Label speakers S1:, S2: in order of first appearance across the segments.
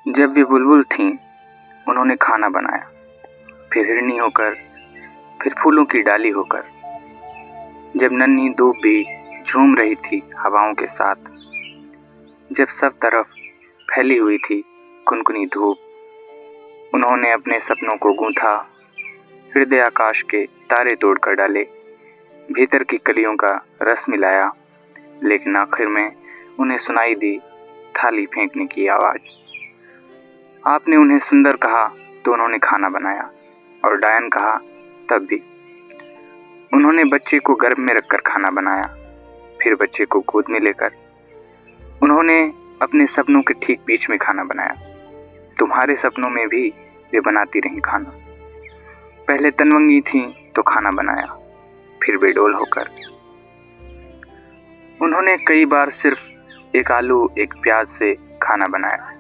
S1: जब वे बुलबुल थीं, उन्होंने खाना बनाया, फिर हिरनी होकर, फिर फूलों की डाली होकर। जब नन्ही धूप भी झूम रही थी हवाओं के साथ, जब सब तरफ फैली हुई थी कुनकुनी धूप, उन्होंने अपने सपनों को गूंथा, हृदय आकाश के तारे तोड़कर डाले, भीतर की कलियों का रस मिलाया, लेकिन आखिर में उन्हें सुनाई दी थाली फेंकने की आवाज़। आपने उन्हें सुंदर कहा तो उन्होंने खाना बनाया, और डायन कहा तब भी। उन्होंने बच्चे को गर्भ में रखकर खाना बनाया, फिर बच्चे को गोद में लेकर। उन्होंने अपने सपनों के ठीक बीच में खाना बनाया। तुम्हारे सपनों में भी वे बनाती रहीं खाना। पहले तनवंगी थीं तो खाना बनाया, फिर बेडौल होकर। उन्होंने कई बार सिर्फ एक आलू एक प्याज से खाना बनाया,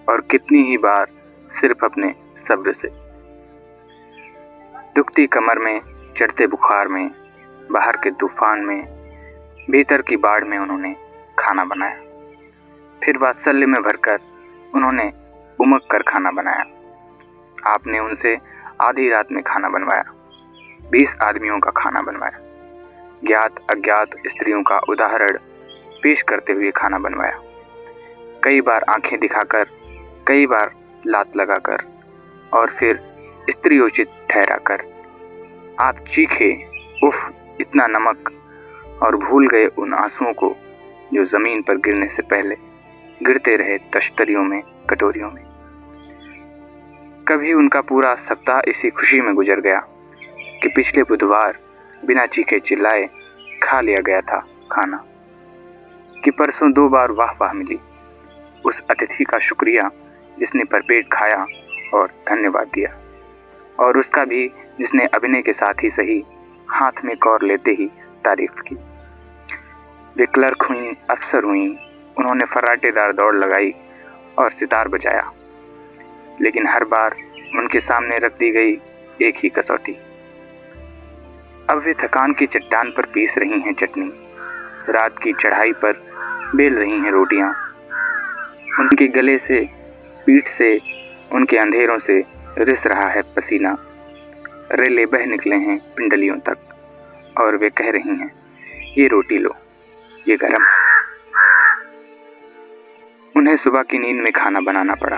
S1: और कितनी ही बार सिर्फ अपने सब्र से। दुखती कमर में, चढ़ते बुखार में, बाहर के तूफान में, भीतर की बाढ़ में उन्होंने खाना बनाया। फिर वात्सल्य में भरकर उन्होंने उमग कर खाना बनाया। आपने उनसे आधी रात में खाना बनवाया, 20 आदमियों का खाना बनवाया, ज्ञात अज्ञात स्त्रियों का उदाहरण पेश करते हुए खाना बनवाया। कई बार आंखें दिखाकर, कई बार लात लगाकर, और फिर स्त्रीयोचित ठहराकर। आप चीखे, उफ इतना नमक, और भूल गए उन आंसुओं को जो जमीन पर गिरने से पहले गिरते रहे तश्तरियों में, कटोरियों में। कभी उनका पूरा सप्ताह इसी खुशी में गुजर गया कि पिछले बुधवार बिना चीखे चिल्लाए खा लिया गया था खाना, कि परसों 2 बार वाह वाह मिली उस अतिथि का शुक्रिया जिसने भरपेट खाया और धन्यवाद दिया, और उसका भी जिसने अभिनय के साथ ही सही हाथ में कौर लेते ही तारीफ की। वे क्लर्क हुईं, अफसर हुईं, उन्होंने फर्राटेदार दौड़ लगाई और सितार बजाया, लेकिन हर बार उनके सामने रख दी गई एक ही कसौटी। अब वे थकान की चट्टान पर पीस रही हैं चटनी, रात की चढ़ाई पर बेल रही हैं रोटियां। उनके गले से, पीठ से, उनके अंधेरों से रिस रहा है पसीना, रेले बह निकले हैं पिंडलियों तक, और वे कह रही हैं ये रोटी लो, ये गरम। उन्हें सुबह की नींद में खाना बनाना पड़ा,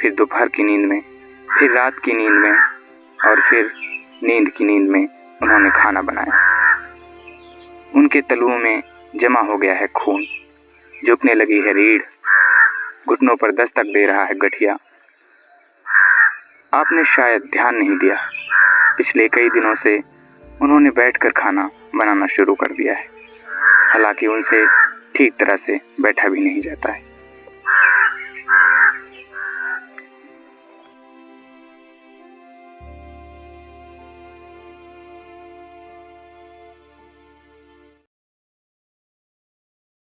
S1: फिर दोपहर की नींद में, फिर रात की नींद में, और फिर नींद की नींद में उन्होंने खाना बनाया। उनके तलुओं में जमा हो गया है खून, झुकने लगी है रीढ़, घुटनों पर दस्तक दे रहा है गठिया। आपने शायद ध्यान नहीं दिया, पिछले कई दिनों से उन्होंने बैठकर खाना बनाना शुरू कर दिया है, हालांकि उनसे ठीक तरह से बैठा भी नहीं जाता है।